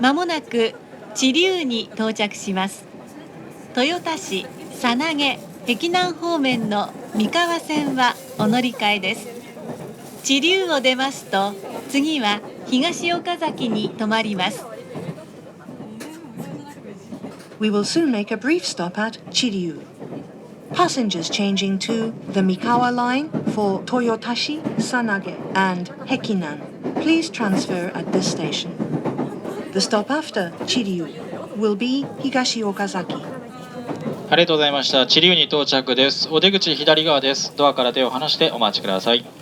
まもなく知立に到着します。豊田市佐投碧南方面の三河線はお乗り換えです。知立を出ますと次は東岡崎に停まります。We will soon make a brief stop at Chiryu. Passengers changing to the Mikawa line for Toyotashi, Sanage, and Hekinan, please transfer at this station. The stop after Chiryu will be Higashi-Okazaki. ありがとうございました。知立に到着です。お出口左側です。ドアから手を離してお待ちください。